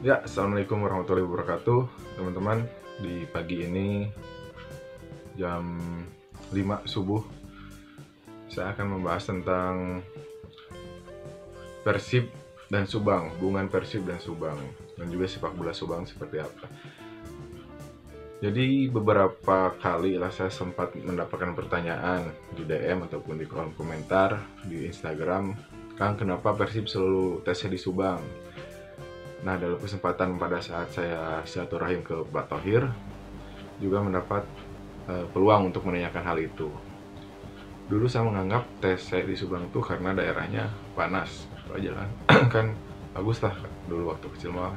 Ya, assalamualaikum warahmatullahi wabarakatuh, teman-teman. Di pagi ini jam 5 subuh, saya akan membahas tentang Persib dan Subang, hubungan Persib dan Subang, dan juga sepak bola Subang seperti apa. Jadi beberapa kali lah saya sempat mendapatkan pertanyaan di DM ataupun di kolom komentar di Instagram, Kang, kenapa Persib selalu tesnya di Subang? Nah, dalam kesempatan pada saat saya silaturahim ke Pak Thohir, juga mendapat peluang untuk menanyakan hal itu. Dulu saya menganggap TC di Subang itu karena daerahnya panas, itu aja kan. Kan bagus lah dulu waktu kecil mah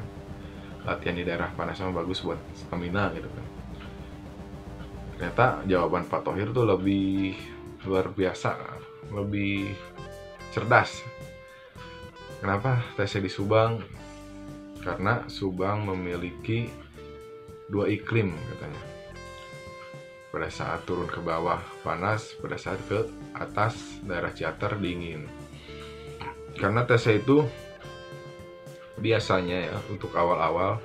latihan di daerah panas sama bagus buat stamina gitu kan. Ternyata jawaban Pak Thohir tuh lebih luar biasa, lebih cerdas. Kenapa TC di Subang? Karena Subang memiliki dua iklim katanya. Pada saat turun ke bawah panas, pada saat ke atas daerah Ciater dingin. Karena TC itu biasanya ya untuk awal-awal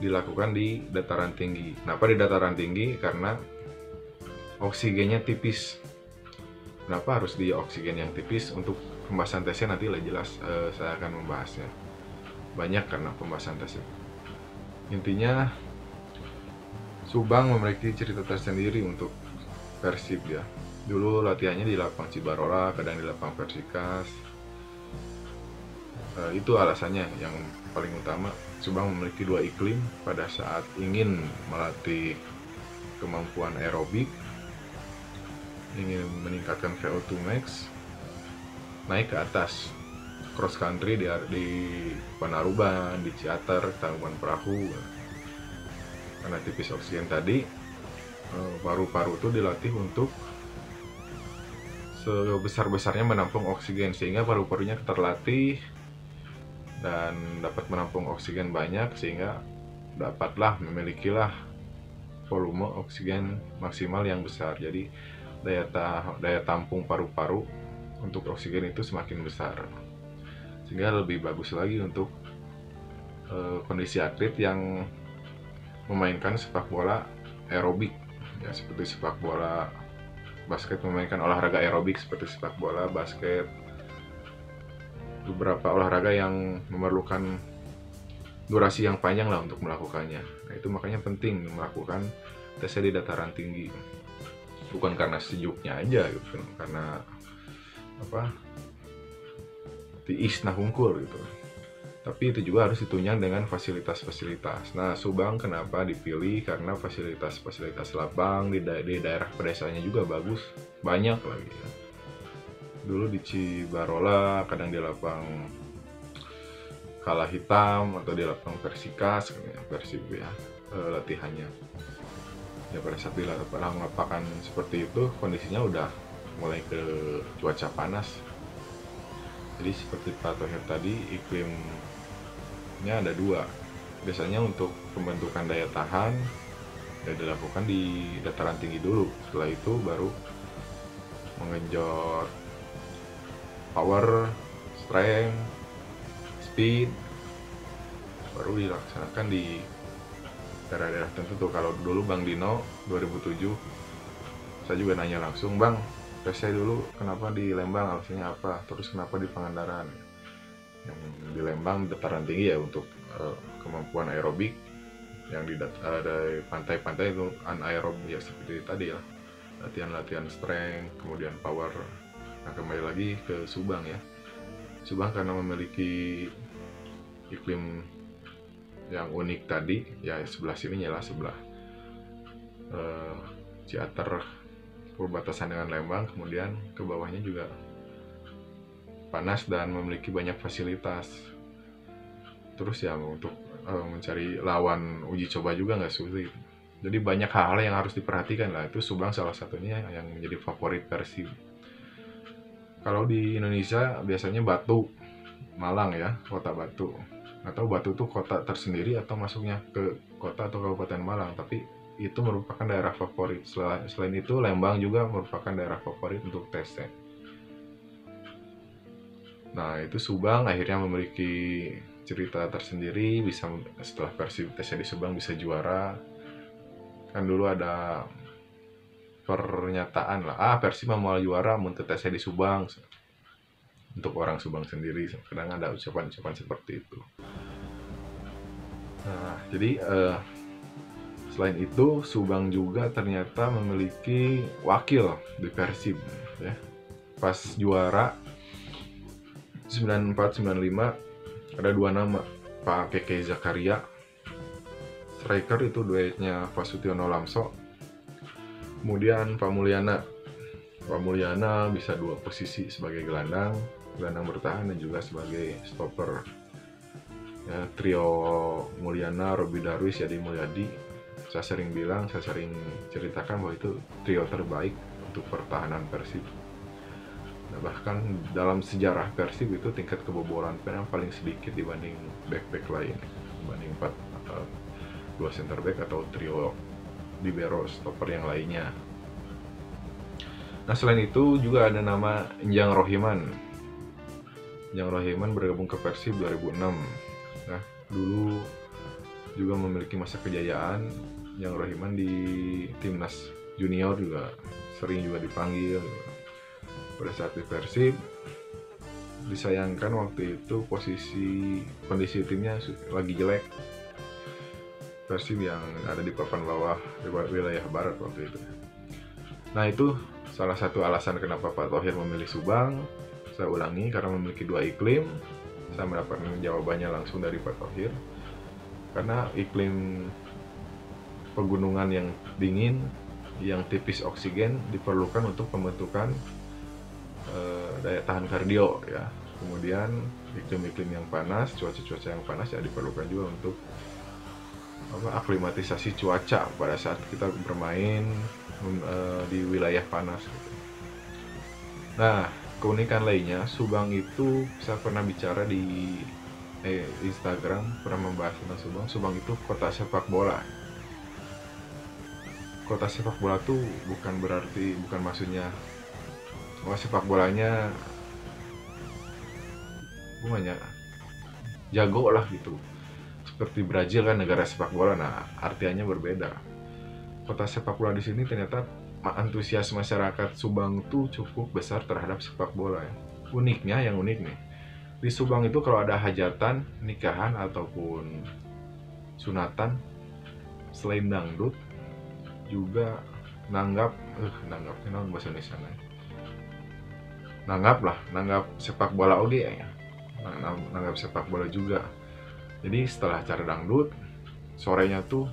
dilakukan di dataran tinggi. Kenapa di dataran tinggi? Karena oksigennya tipis. Kenapa harus di oksigen yang tipis? Untuk pembahasan TC nanti lah jelas saya akan membahasnya. Banyak karena pembahasan TC. Intinya Subang memiliki cerita tersendiri untuk Persib ya. Dulu latihannya di lapang Cibarola, kadang di lapang Persikas. Itu alasannya yang paling utama. Subang memiliki dua iklim pada saat ingin melatih kemampuan aerobik, ingin meningkatkan VO2 max, naik ke atas cross country di Panaruban, di Ciater, Tangkuban Perahu. Karena tipis oksigen tadi, paru-paru itu dilatih untuk sebesar-besarnya menampung oksigen, sehingga paru-parunya terlatih dan dapat menampung oksigen banyak, sehingga dapatlah memilikilah volume oksigen maksimal yang besar. Jadi daya tampung paru-paru untuk oksigen itu semakin besar, sehingga lebih bagus lagi untuk kondisi atlet yang memainkan sepak bola aerobik ya, seperti sepak bola basket, memainkan olahraga aerobik seperti sepak bola, basket, beberapa olahraga yang memerlukan durasi yang panjang lah untuk melakukannya. Nah, itu makanya penting melakukan tesnya di dataran tinggi, bukan karena sejuknya aja gitu, karena apa tiis nah hungkul gitu, tapi itu juga harus ditunjang dengan fasilitas-fasilitas. Nah, Subang kenapa dipilih? Karena fasilitas-fasilitas lapang di daerah pedesanya juga bagus, banyak lagi ya. Dulu di Cibarola, kadang di lapang Kala Hitam atau di lapang Persikas, Persib ya, latihannya. Ya pada saat di lapangan seperti itu, kondisinya udah mulai ke cuaca panas. Jadi seperti Pak Thohir tadi, iklimnya ada dua. Biasanya untuk pembentukan daya tahan ya dilakukan di dataran tinggi dulu. Setelah itu baru mengenjot power, strength, speed, baru dilaksanakan di daerah-daerah tertentu. Kalau dulu Bang Dino 2007, saya juga nanya langsung, Bang, tes saya dulu kenapa di Lembang, alasannya apa, terus kenapa di Pangandaran. Yang di Lembang dataran tinggi ya untuk kemampuan aerobik, yang di pantai-pantai itu anaerob ya, seperti tadi ya, latihan-latihan strength, kemudian power. Nah, kembali lagi ke Subang ya. Subang karena memiliki iklim yang unik tadi ya, sebelah sini lah sebelah Ciater perbatasan dengan Lembang, kemudian ke bawahnya juga panas dan memiliki banyak fasilitas. Terus ya untuk mencari lawan uji coba juga nggak sulit. Jadi banyak hal yang harus diperhatikan lah. Itu Subang salah satunya yang menjadi favorit Persib. Kalau di Indonesia biasanya Batu, Malang ya, kota Batu. Atau Batu itu kota tersendiri atau masuknya ke kota atau kabupaten Malang, tapi itu merupakan daerah favorit. Selain itu Lembang juga merupakan daerah favorit untuk TC. Nah, itu Subang akhirnya memiliki cerita tersendiri, bisa setelah Persib TC di Subang bisa juara. Kan dulu ada pernyataan lah, Persib mau juara mun teu TC di Subang. Untuk orang Subang sendiri kadang ada ucapan-ucapan seperti itu. Nah, jadi selain itu Subang juga ternyata memiliki wakil di Persib ya. Pas juara 94-95 ada dua nama, Pak Keke Zakaria, striker itu duetnya Pak Sutiono Lamso, kemudian Pak Mulyana bisa dua posisi sebagai gelandang bertahan dan juga sebagai stopper ya. Trio Mulyana, Robi Darwis, Yadi Mulyadi, saya sering ceritakan bahwa itu trio terbaik untuk pertahanan Persib. Nah, bahkan dalam sejarah Persib itu tingkat kebobolan yang paling sedikit dibanding back-back lain, dibanding 2 center back atau trio libero stopper yang lainnya. Nah, selain itu juga ada nama Njang Rohiman. Njang Rohiman bergabung ke Persib 2006. Nah, dulu juga memiliki masa kejayaan. Njang Rohiman di timnas junior juga sering dipanggil. Pada saat di Persib, disayangkan waktu itu kondisi timnya lagi jelek. Persib yang ada di papan bawah di wilayah barat waktu itu. Nah, itu salah satu alasan kenapa Pak Thohir memilih Subang. Saya ulangi, karena memiliki 2 iklim. Saya mendapatkan jawabannya langsung dari Pak Thohir. Karena iklim pegunungan yang dingin, yang tipis oksigen diperlukan untuk pembentukan daya tahan kardio ya. Kemudian iklim-iklim yang panas, cuaca yang panas ya diperlukan juga untuk aklimatisasi cuaca pada saat kita bermain di wilayah panas gitu. Nah, keunikan lainnya Subang itu, saya pernah bicara di Instagram, pernah membahas tentang Subang. Subang itu kota sepak bola. Kota sepak bola tuh bukan maksudnya sepak bolanya jago lah gitu. Seperti Brazil kan negara sepak bola, nah artinya berbeda. Kota sepak bola di sini ternyata antusias masyarakat Subang tuh cukup besar terhadap sepak bola ya. Yang unik nih, di Subang itu kalau ada hajatan, nikahan ataupun sunatan, selain dangdut juga nanggap bahasa Indonesia nanggap sepak bola oge ya. Nanggap sepak bola juga. Jadi setelah acara dangdut, sorenya tuh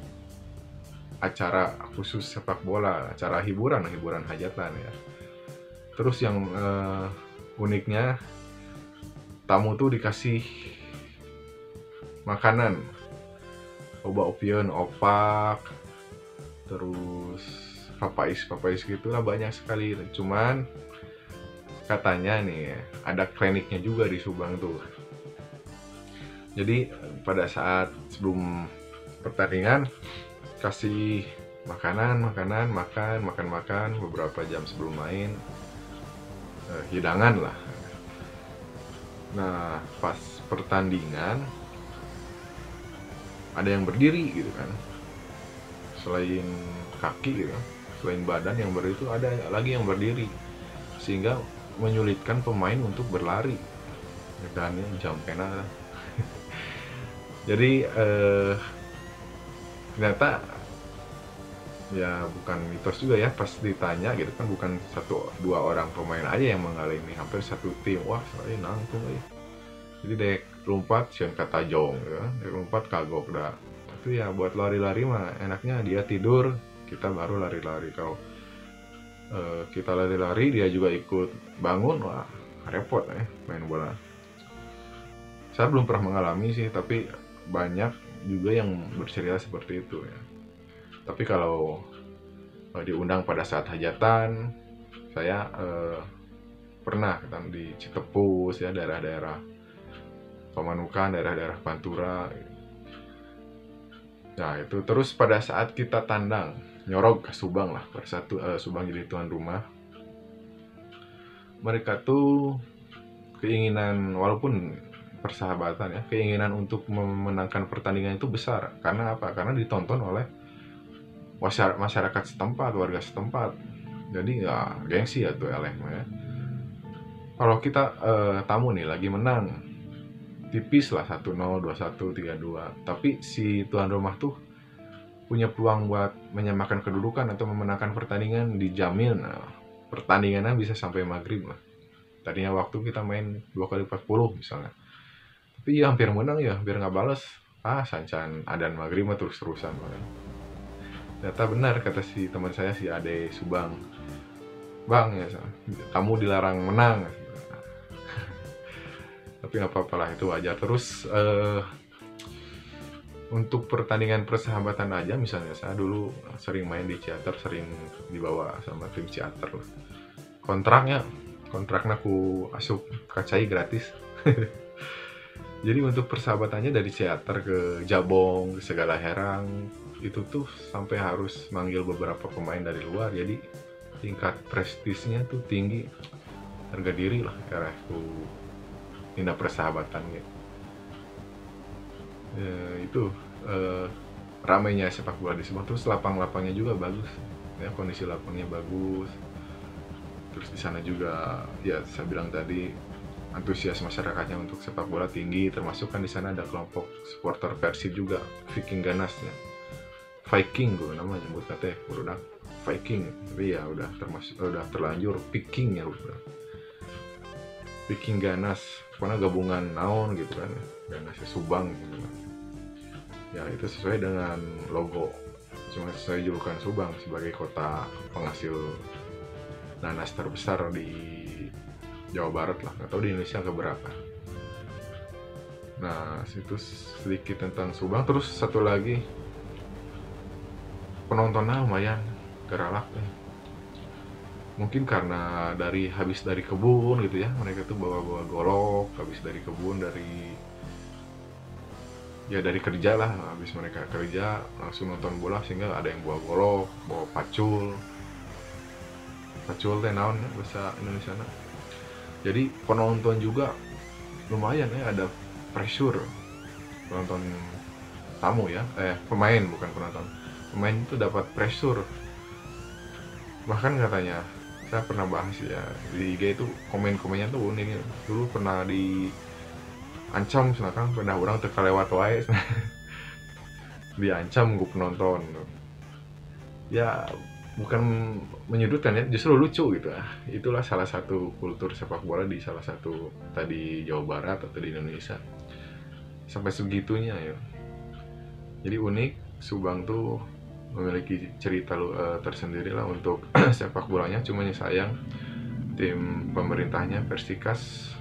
acara khusus sepak bola, acara hiburan hajatan ya. Terus yang uniknya, tamu tuh dikasih makanan, opion, opak, terus papais gitulah, banyak sekali. Cuman katanya nih ada kliniknya juga di Subang tuh. Jadi pada saat sebelum pertandingan kasih makan beberapa jam sebelum main, hidangan lah. Nah, pas pertandingan ada yang berdiri gitu kan, selain kaki gitu, selain badan yang berdiri itu ada lagi yang berdiri, sehingga menyulitkan pemain untuk berlari dan jam pena. Jadi ternyata ya bukan mitos juga ya, pas ditanya gitu kan, bukan 1-2 orang pemain aja yang mengalami, hampir satu tim. Wah, saya nangtung jadi dek lompat sian kata jong ya, dek lompat kagok dah. Itu ya buat lari-lari mah enaknya dia tidur, kita baru lari-lari. Kalau kita lari-lari dia juga ikut bangun, wah repot ya main bola. Saya belum pernah mengalami sih, tapi banyak juga yang bercerita seperti itu ya. Tapi kalau diundang pada saat hajatan, saya pernah kan di Citepus ya, daerah-daerah Pamanukan, daerah-daerah Pantura. Nah itu terus pada saat kita tandang nyorog ke Subang lah, pada saat Subang jadi tuan rumah, mereka tuh keinginan, walaupun persahabatan ya, keinginan untuk memenangkan pertandingan itu besar. Karena apa? Karena ditonton oleh masyarakat setempat, warga setempat. Jadi ya gengsi ya tuh eleh ya. Kalau kita tamu nih lagi menang tipis lah 1-0, 2-1, 3-2, tapi si tuan rumah tuh punya peluang buat menyamakan kedudukan atau memenangkan pertandingan, dijamin pertandingannya bisa sampai maghrib lah. Tadinya waktu kita main 2 kali 40 misalnya, tapi ya hampir menang ya, hampir nggak balas. Sancan adan maghrib mah terus-terusan. Ternyata benar kata si teman saya, si Ade Subang, bang ya kamu dilarang menang. Tapi nggak apa-apa lah, itu wajar. Terus untuk pertandingan persahabatan aja, misalnya saya dulu sering main di Ciater, sering dibawa sama tim Ciater. Kontraknya aku asup kacai gratis. Jadi untuk persahabatannya dari Ciater ke Jabong, ke Segala Herang, itu tuh sampai harus manggil beberapa pemain dari luar. Jadi tingkat prestisnya tuh tinggi, harga diri lah era itu tindak persahabatan gitu. Itu ramainya sepak bola di Subang. Terus lapang-lapangnya juga bagus ya, kondisi lapangnya bagus. Terus di sana juga ya saya bilang tadi, antusias masyarakatnya untuk sepak bola tinggi, termasuk kan di sana ada kelompok supporter Persib juga, Viking Ganas ya. Viking gue namanya nyebut katanya, udah Viking, tapi ya udah terlanjur Viking ya udah. Viking Ganas, karena gabungan naon gitu kan, Ganasnya Subang gitu kan. Ya itu sesuai dengan logo, cuma sesuai julukan Subang sebagai kota penghasil nanas terbesar di Jawa Barat lah, atau di Indonesia keberapa. Nah itu sedikit tentang Subang. Terus satu lagi, penontonnya lumayan geralak ya. Mungkin karena habis dari kebun gitu ya, mereka tuh bawa golok habis dari kebun, dari kerja lah, habis mereka kerja langsung nonton bola, sehingga ada yang bawa golok, bawa pacul teh naon ya bahasa Indonesia. Jadi penonton juga lumayan ya, ada pressure. Penonton tamu ya, pemain bukan penonton. Pemain itu dapat pressure. Bahkan katanya, saya pernah bahas ya di IG itu, komen-komennya tuh unik ya. Dulu pernah diancam, misalkan pernah orang terkelewat wae diancam gue penonton. Ya bukan menyudutkan ya, justru lucu gitu. Itulah salah satu kultur sepak bola di salah satu tadi Jawa Barat atau di Indonesia, sampai segitunya ya. Jadi unik, Subang tuh memiliki cerita tersendiri lah untuk sepak bolanya. Cuma sayang tim pemerintahnya Persikas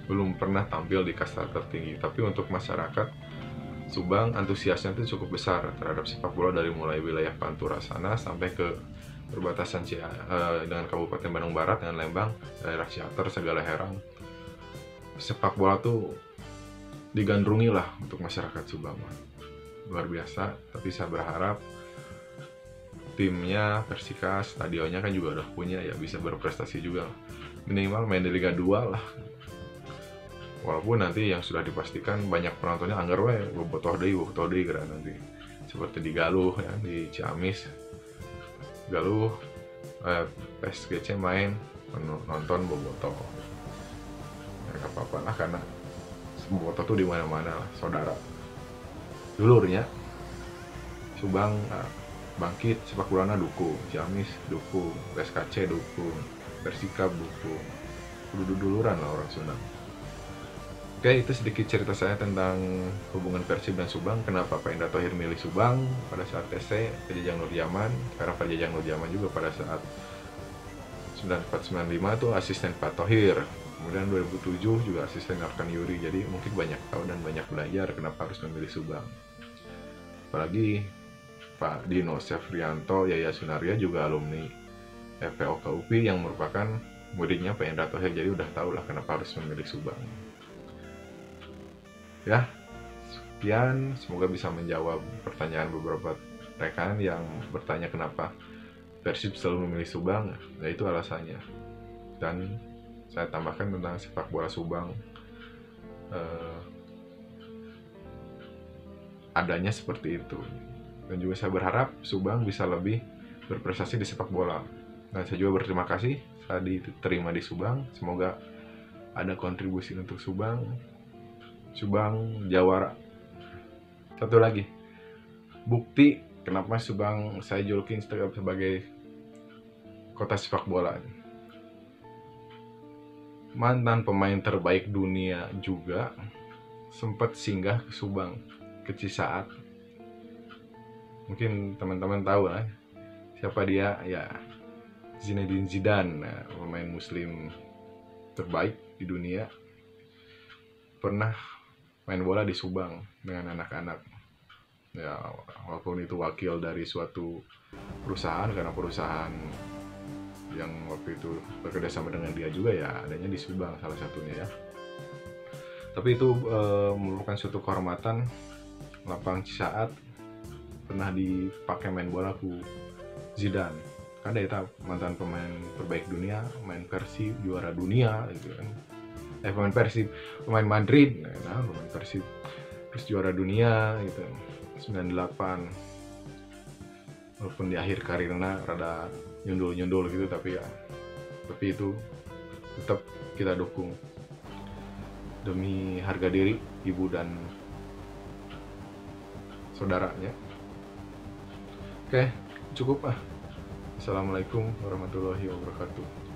belum pernah tampil di kasta tertinggi. Tapi untuk masyarakat Subang, antusiasnya itu cukup besar terhadap sepak bola, dari mulai wilayah Pantura sana sampai ke perbatasan dengan Kabupaten Bandung Barat dengan Lembang, daerah Ciater, Segala Herang. Sepak bola tuh digandrungi lah untuk masyarakat Subang, luar biasa. Tapi saya berharap timnya Persikas, stadionnya kan juga udah punya ya, bisa berprestasi juga, minimal main di Liga 2 lah. Walaupun nanti yang sudah dipastikan banyak penontonnya anggar wae bobotoh deui kira nanti. Seperti di Galuh ya, di Ciamis. Galuh PSGC main nonton bobotoh. Ya enggak apa-apa lah, karena bobotoh tuh di mana-mana lah, saudara. Dulurnya Subang bangkit, sepak bolanya dukung, Ciamis dukung, PSKC dukung, Persikab dukung. Duluran lah orang Sunda. Oke, itu sedikit cerita saya tentang hubungan Persib dan Subang. Kenapa Pak Indra Thohir milih Subang pada saat TC Jajang Nurjaman, karena Pak Jajang Nurjaman juga pada saat 94-95 itu asisten Pak Thohir. Kemudian 2007 juga asisten Arkan Yuri. Jadi mungkin banyak tahu dan banyak belajar kenapa harus memilih Subang. Apalagi Pak Dino Sefrianto, Yaya Sunaria juga alumni FPOK UPI yang merupakan muridnya Pak Indra Thohir. Jadi udah tahu lah kenapa harus memilih Subang. Ya, sekian, semoga bisa menjawab pertanyaan beberapa rekan yang bertanya kenapa Persib selalu memilih Subang. Nah itu alasannya. Dan saya tambahkan tentang sepak bola Subang. eh, adanya seperti itu. Dan juga saya berharap Subang bisa lebih berprestasi di sepak bola. Dan saya juga berterima kasih saya diterima di Subang. Semoga ada kontribusi untuk Subang. Subang jawara. Satu lagi, bukti kenapa Subang saya julukin sebagai kota sepak bola. Mantan pemain terbaik dunia juga sempat singgah ke Subang, ke Cisaat. Mungkin teman-teman tahu lah siapa dia, ya Zinedine Zidane, pemain muslim terbaik di dunia, pernah main bola di Subang dengan anak-anak. Ya, walaupun itu wakil dari suatu perusahaan, karena perusahaan yang waktu itu bekerja sama dengan dia juga ya adanya di Subang salah satunya ya. Tapi itu merupakan suatu kehormatan. Lapang Cisaat pernah dipakai main bola ku Zidane. Kan dia mantan pemain terbaik dunia, main Persib juara dunia gitu kan. Pemain Madrid, nah pemain Persib terus juara dunia gitu 98. Walaupun di akhir karirnya rada nyundul gitu, tapi itu tetap kita dukung demi harga diri ibu dan saudaranya. Oke, cukup. Assalamualaikum warahmatullahi wabarakatuh.